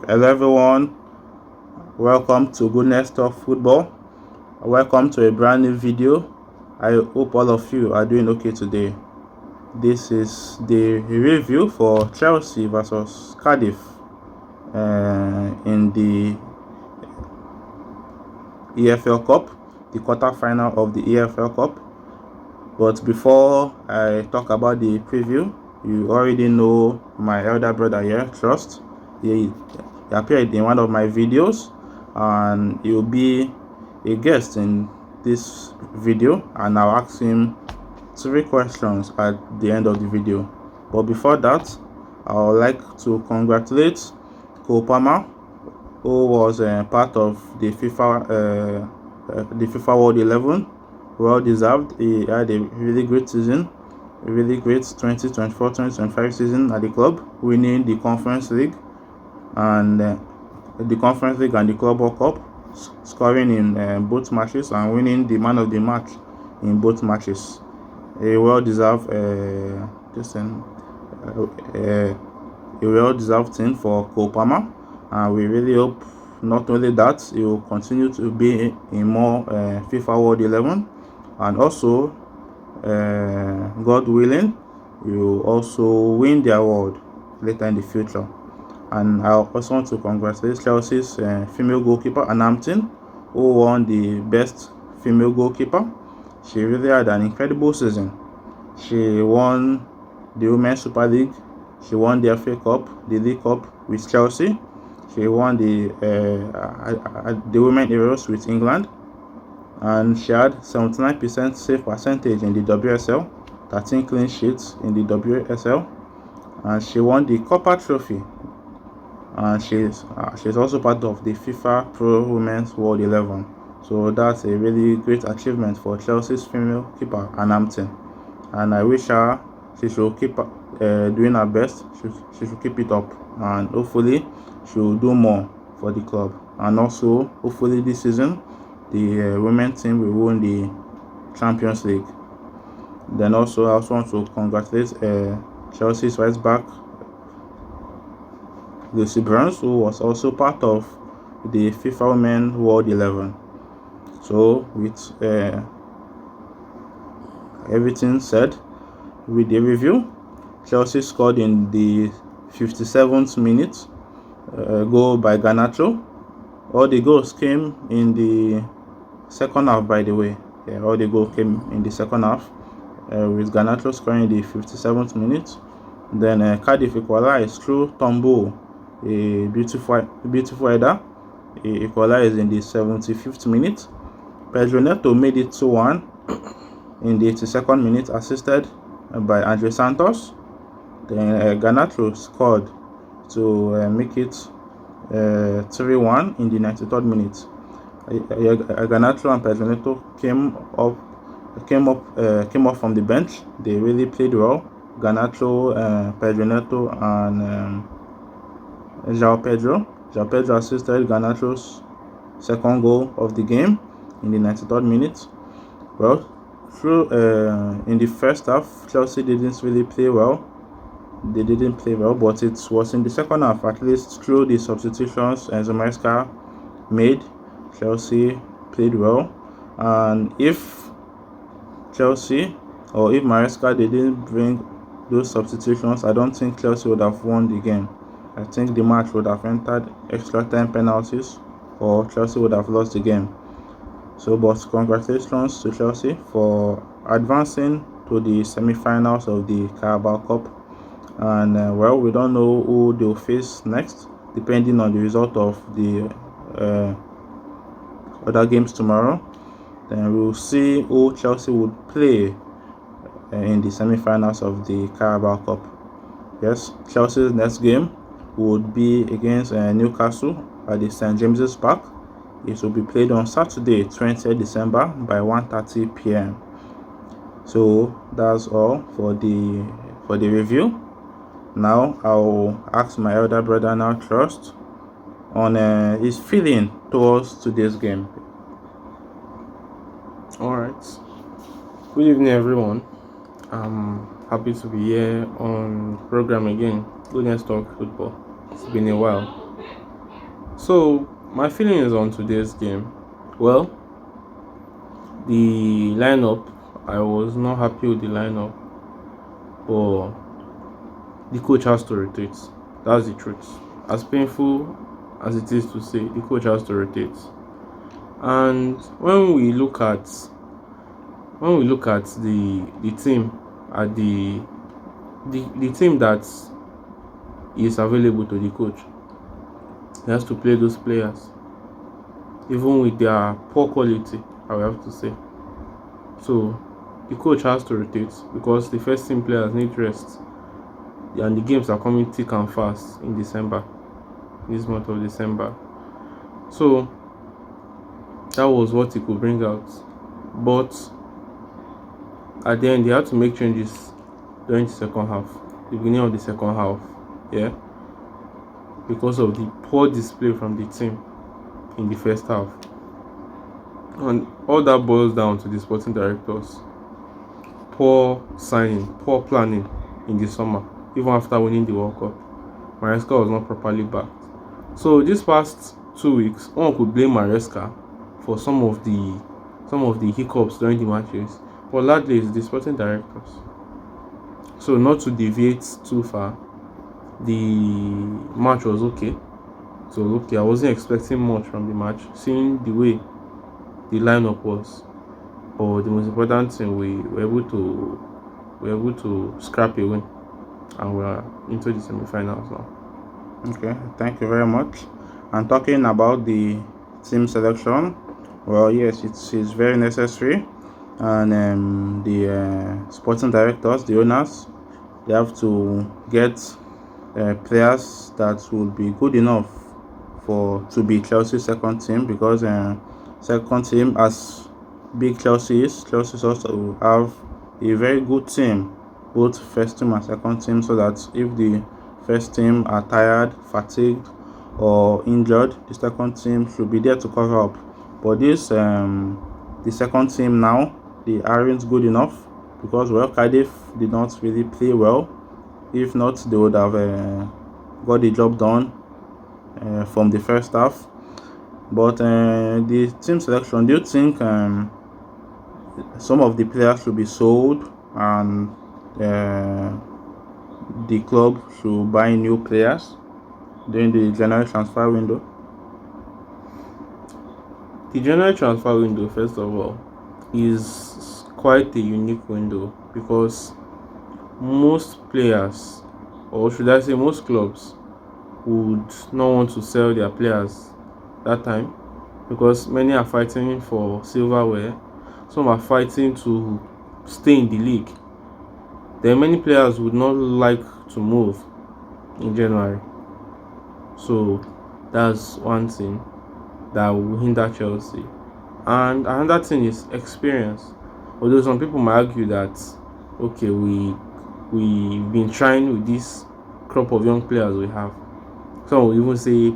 Hello everyone, welcome to Goodness Talk Football. Welcome to a brand new video. I hope all of you are doing okay today. This is the review for Chelsea versus Cardiff in the EFL Cup, the quarter-final of the EFL Cup. But before I talk about the preview, you already know my elder brother here, Trust. He appeared in one of my videos and he will be a guest in this video, and I'll ask him 3 questions at the end of the video. But before that, I would like to congratulate Caraboa, who was part of the FIFA World 11. Well deserved. He had a really great season, a really great 2024-2025 season at the club, winning the Conference League and the Club World Cup, scoring in both matches and winning the man of the match in both matches. A well-deserved thing for Caraboa, and we really hope not only that he will continue to be in more FIFA World 11, and also God willing, he will also win the award later in the future. And I also want to congratulate Chelsea's female goalkeeper, Anamtin, who won the best female goalkeeper. She really had an incredible season. She won the Women's Super League, she won the FA Cup, the League Cup with Chelsea, she won the Women Euros with England, and she had 79% save percentage in the WSL, 13 clean sheets in the WSL, and she won the Copa Trophy. And she's also part of the FIFA Pro Women's World 11. So that's a really great achievement for Chelsea's female keeper, Anamtin. And I wish her she should keep doing her best. She should keep it up, and hopefully she will do more for the club. And also, hopefully this season, the women's team will win the Champions League. Then also, I also want to congratulate Chelsea's right back, Lucy Bronze, who was also part of the FIFA Women World 11. So with everything said, with the review, Chelsea scored in the 57th minute, goal by Garnacho. All the goals came in the second half, by the way. All the goals came in the second half, with Garnacho scoring in the 57th minute. Then Cardiff equalized through Tombo, a beautiful header. He equalized in the 75th minute. Pedro Neto made it 2-1 in the 82nd minute, assisted by Andre Santos. Then Garnacho scored to make it 3-1 in the 93rd minute. Garnacho and Pedro Neto came up from the bench. They really played well. Garnacho, Pedro Neto, and João Pedro assisted Garnacho's second goal of the game in the 93rd minute. Well, in the first half, Chelsea didn't really play well. They didn't play well, but it was in the second half, at least through the substitutions Enzo Maresca made, Chelsea played well. And if Maresca didn't bring those substitutions, I don't think Chelsea would have won the game. I think the match would have entered extra time penalties, or Chelsea would have lost the game. So, but congratulations to Chelsea for advancing to the semi-finals of the Carabao Cup. And well, we don't know who they'll face next, depending on the result of the other games tomorrow. Then we'll see who Chelsea would play in the semi-finals of the Carabao Cup. Yes, Chelsea's next game would be against Newcastle at the St. James's Park. It will be played on Saturday, 20th December by 1:30 p.m. So that's all for the review. Now I'll ask my elder brother, now Trust, on his feeling towards today's game. Alright. Good evening, everyone. I'm happy to be here on the program again. Goodness Talk Football. It's been a while. So my feelings on today's game. Well, the lineup, I was not happy with the lineup, but the coach has to rotate. That's the truth. As painful as it is to say, the coach has to rotate. And when we look at the team at the team that is available to the coach, he has to play those players, even with their poor quality, I will have to say. So the coach has to rotate because the first team players need rest, and the games are coming thick and fast in December, this month of December. So that was what he could bring out. But at the end, they had to make changes during the second half, the beginning of the second half, yeah, because of the poor display from the team in the first half. And all that boils down to the sporting directors. Poor signing, poor planning in the summer, even after winning the World Cup. Maresca was not properly backed. So these past 2 weeks, one could blame Maresca for some of the hiccups during the matches, but largely it's the sporting directors. So not to deviate too far, the match was okay. So okay, I wasn't expecting much from the match, seeing the way the lineup was. But the most important thing, we were able to scrap a win, and we're into the semi-finals now. Okay, thank you very much. And talking about the team selection, well, yes, it's very necessary, and the sporting directors, the owners, they have to get players that will be good enough to be Chelsea's second team, because second team, as big Chelsea also have a very good team, both first team and second team, so that if the first team are tired, fatigued, or injured, the second team should be there to cover up. But the second team now, they aren't good enough, because well, Cardiff did not really play well. If not, they would have got the job done from the first half. But the team selection, do you think some of the players should be sold, and the club should buy new players during the January transfer window? The January transfer window, first of all, is quite a unique window because most players, or should I say most clubs, would not want to sell their players that time because many are fighting for silverware, some are fighting to stay in the league. Then many players would not like to move in January. So that's one thing that will hinder Chelsea. And another thing is experience. Although some people might argue that okay, we've been trying with this crop of young players we have. Some will even say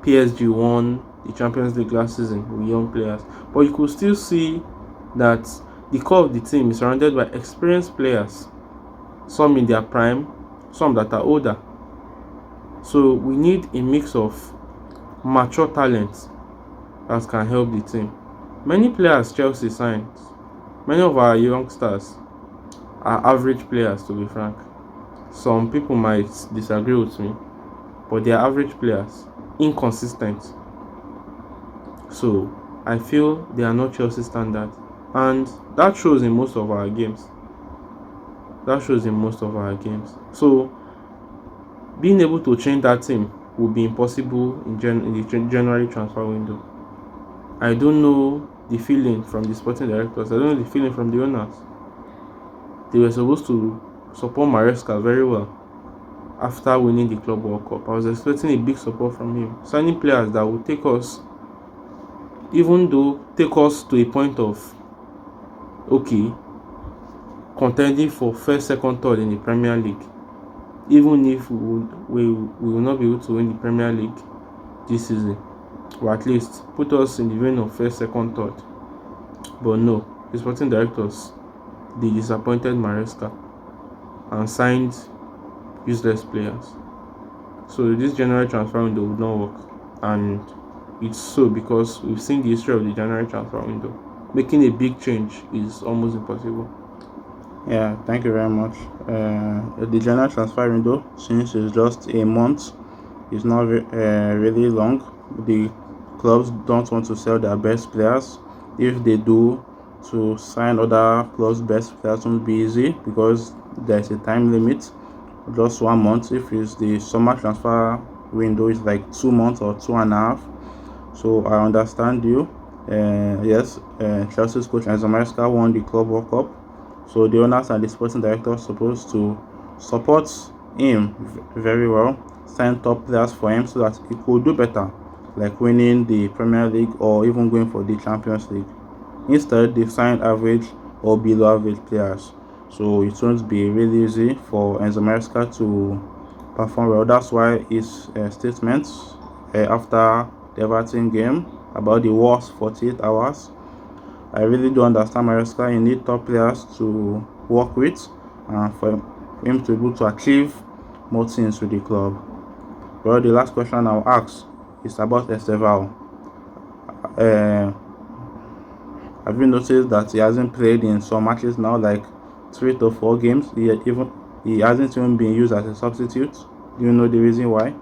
PSG won the Champions League last season with young players, but you could still see that the core of the team is surrounded by experienced players, some in their prime, some that are older. So we need a mix of mature talents that can help the team. Many players Chelsea signed, many of our youngsters are average players, to be frank. Some people might disagree with me, but they are average players, inconsistent. So I feel they are not Chelsea standard, and that shows in most of our games. So being able to change that team will be impossible in the January transfer window. I don't know the feeling from the sporting directors. I don't know the feeling from the owners. They were supposed to support Maresca very well after winning the Club World Cup. I was expecting a big support from him, signing players that would take us to a point of okay, contending for first, second, third in the Premier League. Even if we will not be able to win the Premier League this season, or at least put us in the vein of first, second, third. But no, the sporting directors, they disappointed Maresca and signed useless players. So this January transfer window would not work. and it's so because we've seen the history of the January transfer window. Making a big change is almost impossible. Yeah, thank you very much. The January transfer window, since it's just a month, is not really long. The clubs don't want to sell their best players. If they do, to sign other clubs' best players won't be easy because there's a time limit, just 1 month. If it's the summer transfer window, is like 2 months or 2.5. So I understand you. Yes, Chelsea's coach Enzo Maresca won the Club World Cup. So the owners and the sporting director are supposed to support him very well, sign top players for him so that he could do better, like winning the Premier League or even going for the Champions League. Instead, they signed average or below average players. So it won't be really easy for Enzo Maresca to perform well. That's why his statements after the Everton game about the worst 48 hours, I really do understand Maresca. You need top players to work with and for him to be able to achieve more things with the club. Well, the last question I'll ask is about Estevao. Have you noticed that he hasn't played in some matches now, like 3 to 4 games? He hasn't even been used as a substitute. Do you know the reason why?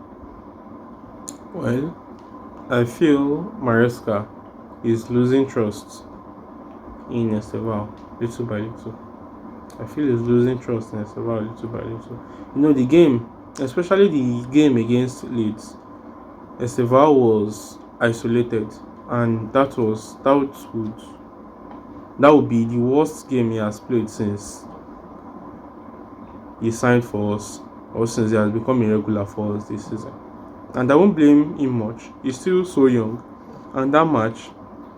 Well, I feel Maresca is losing trust in Estevao little by little. I feel he's losing trust in Estevao little by little. The game, especially the game against Leeds, Estevao was isolated, and that would be the worst game he has played since he signed for us, or since he has become a regular for us this season. And I won't blame him much. He's still so young. And that match,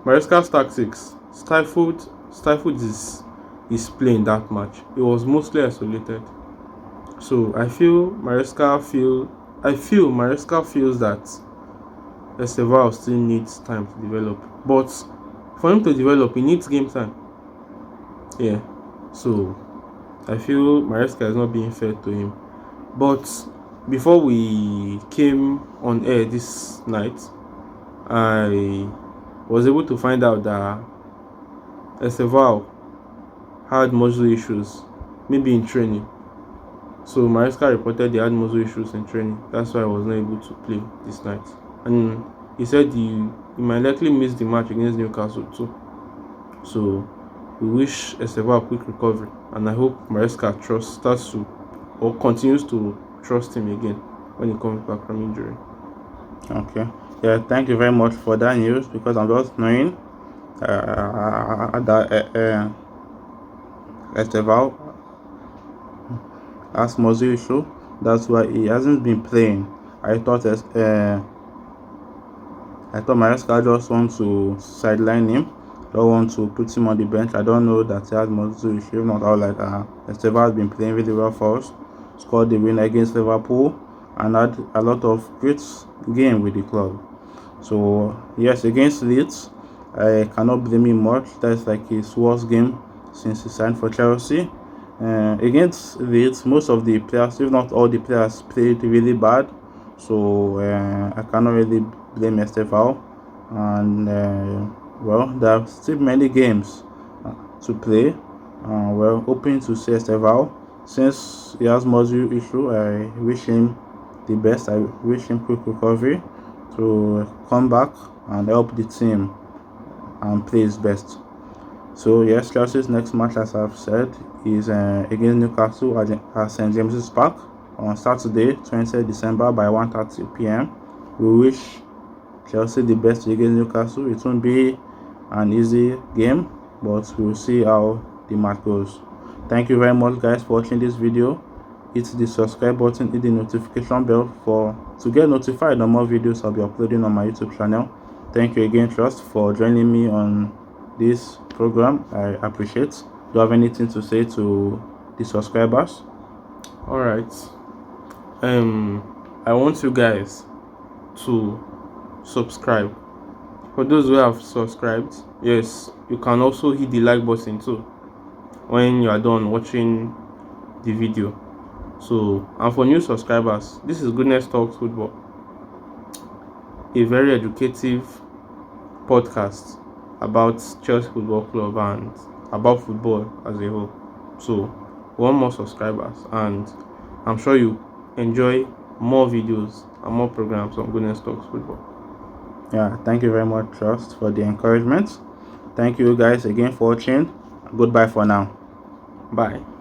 Maresca's tactics stifled his play in that match. He was mostly isolated. So I feel Maresca feels that Estevao still needs time to develop. But for him to develop, he needs game time. Yeah. So I feel Maresca is not being fair to him. But before we came on air this night, I was able to find out that Estevao had muscle issues, maybe in training. So Maresca reported he had muscle issues in training. That's why I was not able to play this night. And he said he might likely miss the match against Newcastle too. So we wish Estevao a quick recovery, and I hope Maresca continues to trust him again when he comes back from injury. Okay. Yeah, thank you very much for that news, because I'm just knowing that Estevao has muscle issue. That's why he hasn't been playing. I thought Maresca just want to sideline him, don't want to put him on the bench. I don't know that he has muscle issue. If not, I was like, Estevao has been playing really well for us. Scored the win against Liverpool and had a lot of great game with the club. So yes, against Leeds, I cannot blame him much. That's like his worst game since he signed for Chelsea. Against Leeds, most of the players, if not all the players, played really bad. So I cannot really blame Estevao. And well, there are still many games to play. Well, hoping to see Estevao. Since he has muscle issue, I wish him the best. I wish him quick recovery to come back and help the team and play his best. So yes, Chelsea's next match, as I've said, is against Newcastle at St James's Park on Saturday, 20th December by 1:30 p.m. We wish Chelsea the best against Newcastle. It won't be an easy game, but we'll see how the match goes. Thank you very much, guys, for watching this video. Hit the subscribe button, hit the notification bell to get notified on more videos I'll be uploading on my YouTube channel. Thank you again, Trust, for joining me on this program. I appreciate. Do you have anything to say to the subscribers? All right. I want you guys to subscribe. For those who have subscribed, yes, you can also hit the like button too when you are done watching the video. So, and for new subscribers, this is Goodness Talks Football. a very educative podcast about Chelsea Football Club and about football as a whole. So, want more subscribers, and I'm sure you enjoy more videos and more programs on Goodness Talks Football. Yeah, thank you very much, Trust, for the encouragement. Thank you guys again for watching. Goodbye for now. Bye.